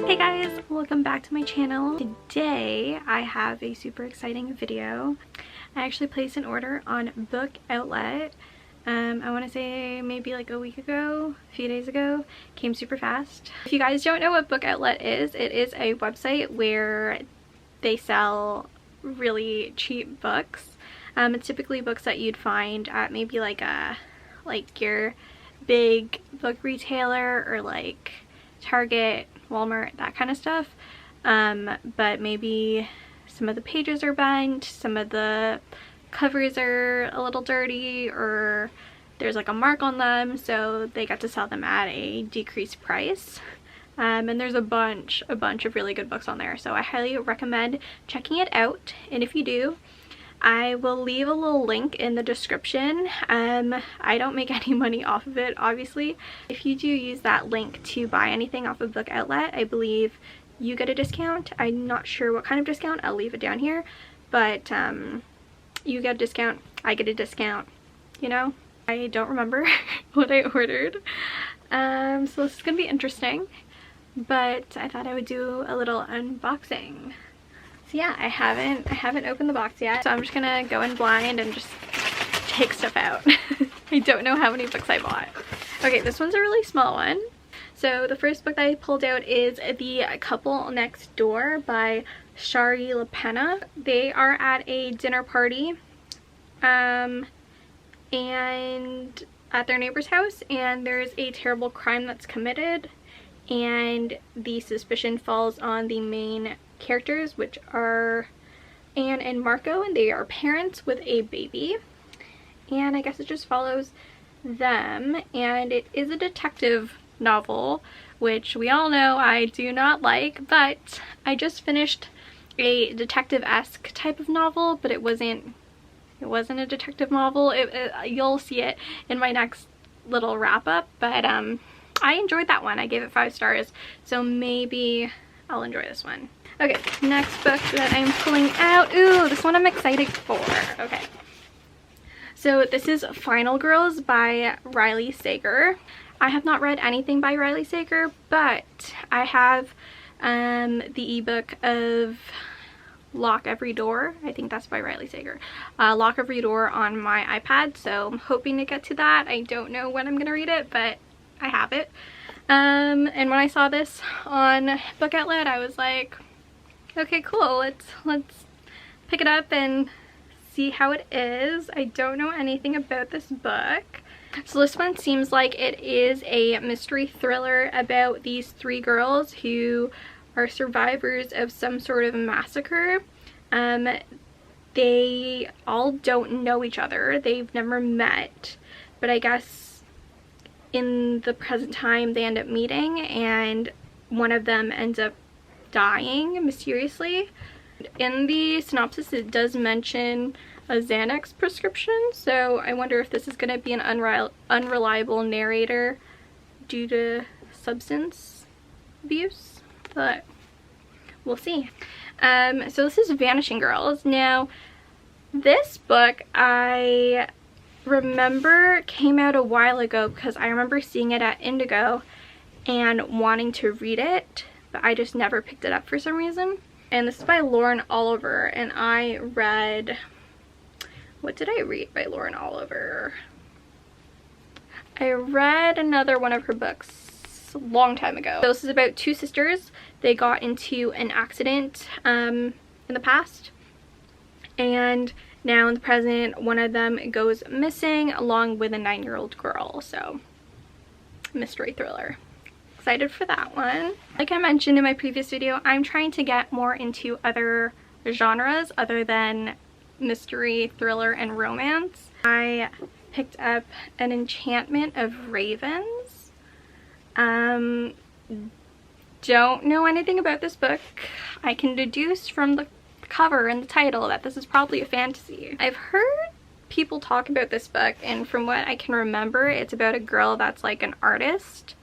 Hey guys, welcome back to my channel. Today I have a super exciting video. I actually placed an order on Book Outlet. I want to say maybe like a week ago, a few days ago. Came super fast. If you guys don't know what Book Outlet is, it is a website where they sell really cheap books. It's typically books that you'd find at maybe like your big book retailer or like Target, Walmart, that kind of stuff, but maybe some of the pages are bent, some of the covers are a little dirty, or there's like a mark on them, so they got to sell them at a decreased price. And there's a bunch of really good books on there, so I highly recommend checking it out. And if you do, I will leave a little link in the description. I don't make any money off of it, obviously. If you do use that link to buy anything off of Book Outlet, I believe you get a discount. I'm not sure what kind of discount. I'll leave it down here. But you get a discount, I get a discount, you know? I don't remember what I ordered. So this is gonna be interesting. But I thought I would do a little unboxing. So yeah, I haven't opened the box yet, so I'm just gonna go in blind and just take stuff out. I don't know how many books I bought. Okay, this one's a really small one. So the first book that I pulled out is The Couple Next Door by Shari LaPena. They are at a dinner party and at their neighbor's house, and there's a terrible crime that's committed, and the suspicion falls on the main characters, which are Anne and Marco, and they are parents with a baby. And I guess it just follows them, and it is a detective novel, which we all know I do not like, but I just finished a detective-esque type of novel, but it wasn't a detective novel. You'll see it in my next little wrap-up, but I enjoyed that one. I gave it 5 stars, so maybe I'll enjoy this one. Okay, next book that I'm pulling out. Ooh, this one I'm excited for. Okay. So this is Final Girls by Riley Sager. I have not read anything by Riley Sager, but I have the ebook of Lock Every Door. I think that's by Riley Sager. Lock Every Door on my iPad, so I'm hoping to get to that. I don't know when I'm gonna read it, but I have it. And when I saw this on Book Outlet, I was like, okay, cool, let's pick it up and see how it is. I don't know anything about this book. So this one seems like it is a mystery thriller about these 3 girls who are survivors of some sort of massacre. They all don't know each other. They've never met, but I guess in the present time they end up meeting, and one of them ends up dying mysteriously. In the synopsis it does mention a Xanax prescription, so I wonder if this is going to be an unreliable narrator due to substance abuse, but we'll see. So this is Vanishing Girls. Now this book I remember came out a while ago because I remember seeing it at Indigo and wanting to read it, but I just never picked it up for some reason. And this is by Lauren Oliver, and I read, what did I read by Lauren Oliver? I read another one of her books a long time ago. So this is about 2 sisters. They got into an accident in the past, and now in the present one of them goes missing along with a 9-year-old girl. So mystery thriller. Excited for that one. Like I mentioned in my previous video, I'm trying to get more into other genres other than mystery, thriller, and romance. I picked up an Enchantment of Ravens. Don't know anything about this book. I can deduce from the cover and the title that this is probably a fantasy. I've heard people talk about this book, and from what I can remember, it's about a girl that's like an artist,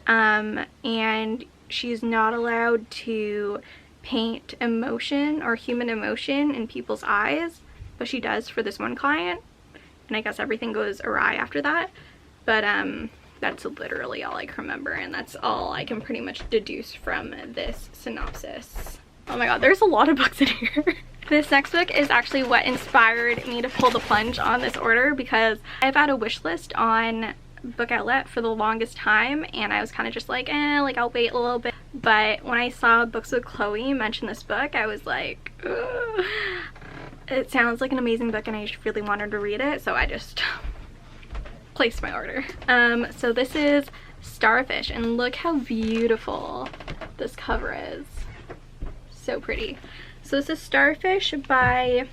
and she's not allowed to paint emotion or human emotion in people's eyes, but she does for this one client, and I guess everything goes awry after that. But That's literally all I can remember, and that's all I can pretty much deduce from this synopsis. Oh my god, there's a lot of books in here. This next book is actually what inspired me to pull the plunge on this order, because I've had a wish list on Book Outlet for the longest time, and I was kind of just like, like I'll wait a little bit. But when I saw Books with Chloe mention this book, I was like, ugh. It sounds like an amazing book and I just really wanted to read it, so I just placed my order. So this is Starfish, and look how beautiful this cover is. So pretty. So this is Starfish by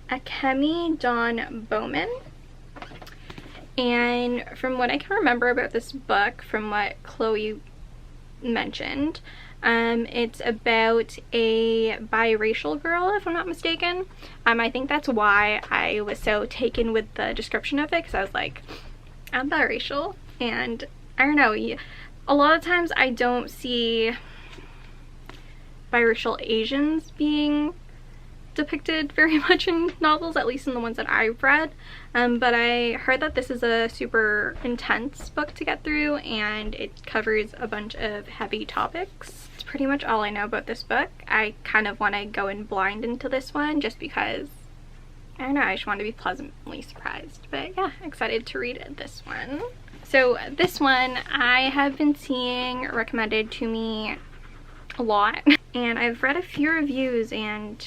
Akemi Dawn Bowman. And from what I can remember about this book, from what Chloe mentioned, it's about a biracial girl, if I'm not mistaken. I think that's why I was so taken with the description of it, because I was like, I'm biracial, and I don't know, a lot of times I don't see biracial Asians being depicted very much in novels, at least in the ones that I've read, but I heard that this is a super intense book to get through, and it covers a bunch of heavy topics. It's pretty much all I know about this book. I kind of want to go in blind into this one just because, I don't know, I just want to be pleasantly surprised. But yeah, excited to read this one. So this one I have been seeing recommended to me a lot, and I've read a few reviews and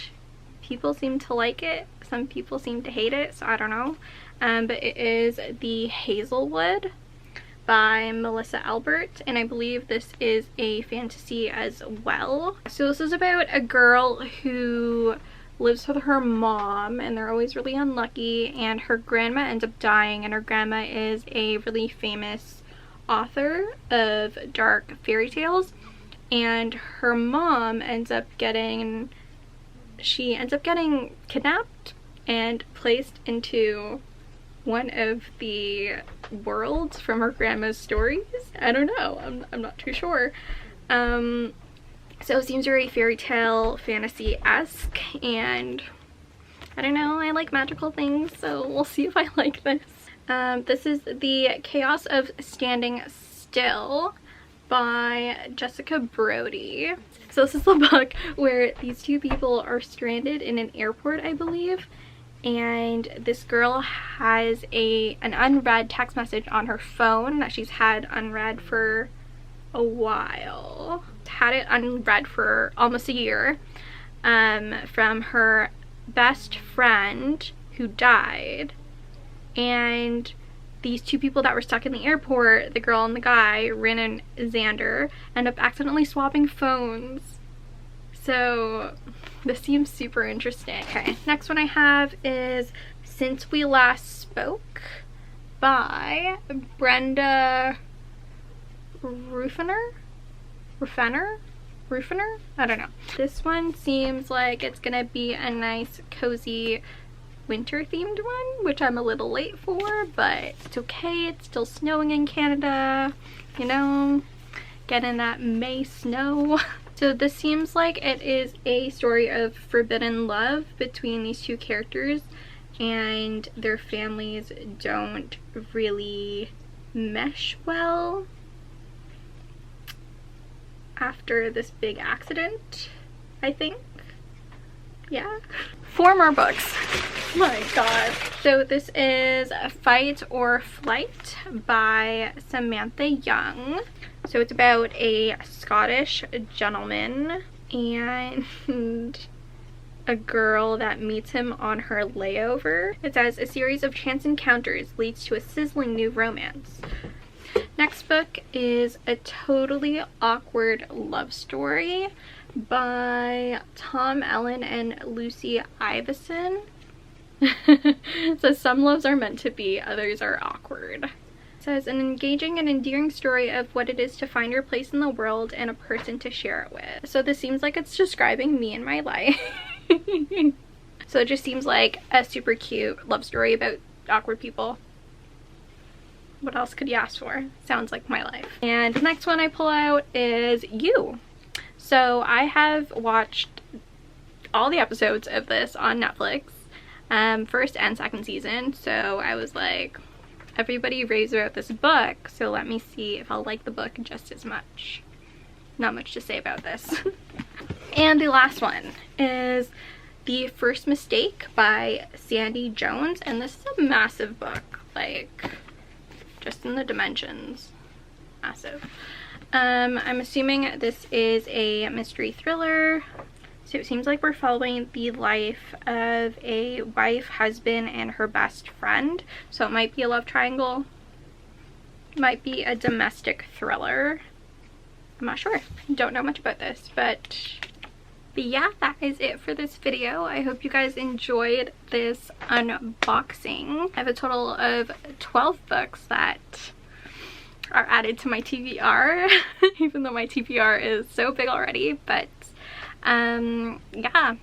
people seem to like it, some people seem to hate it, so I don't know. But it is The Hazelwood by Melissa Albert, and I believe this is a fantasy as well. So this is about a girl who lives with her mom, and they're always really unlucky, and her grandma ends up dying, and her grandma is a really famous author of dark fairy tales, and her mom ends up getting kidnapped and placed into one of the worlds from her grandma's stories. I don't know, I'm not too sure. So it seems very fairy tale fantasy-esque, and I don't know, I like magical things, so we'll see if I like this. This is The Chaos of Standing Still by Jessica Brody. So this is the book where these two people are stranded in an airport, I believe, and this girl has an unread text message on her phone that she's had unread for a while. Had it unread for almost a year, from her best friend who died, and these two people that were stuck in the airport, the girl and the guy, Rin and Xander, end up accidentally swapping phones. So this seems super interesting. Okay, next one I have is Since We Last Spoke by Brenda Ruffiner? I don't know. This one seems like it's gonna be a nice cozy winter themed one, which I'm a little late for, but it's okay. It's still snowing in Canada, you know, getting that May snow. So this seems like it is a story of forbidden love between these two characters, and their families don't really mesh well after this big accident, I think. Yeah. 4 more books. My god. So this is Fight or Flight by Samantha Young. So it's about a Scottish gentleman and a girl that meets him on her layover. It says a series of chance encounters leads to a sizzling new romance. Next book is A Totally Awkward Love Story by Tom Allen and Lucy Iveson. So some loves are meant to be, others are awkward. It says an engaging and endearing story of what it is to find your place in the world and a person to share it with. So this seems like it's describing me and my life. So it just seems like a super cute love story about awkward people. What else could you ask for? Sounds like my life. And the next one I pull out is You. So I have watched all the episodes of this on Netflix, first and second season. So I was like, everybody raves about this book, so let me see if I'll like the book just as much. Not much to say about this. And the last one is The First Mistake by Sandy Jones, and this is a massive book, like just in the dimensions, massive. I'm assuming this is a mystery thriller. So it seems like we're following the life of a wife, husband, and her best friend. So it might be a love triangle, might be a domestic thriller. I'm not sure, don't know much about this, but yeah, that is it for this video. I hope you guys enjoyed this unboxing. I have a total of 12 books that are added to my TBR, even though my TBR is so big already. But yeah,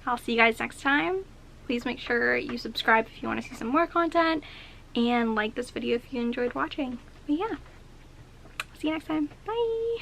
I'll see you guys next time. Please make sure you subscribe if you want to see some more content, and like this video if you enjoyed watching. But yeah, see you next time. Bye.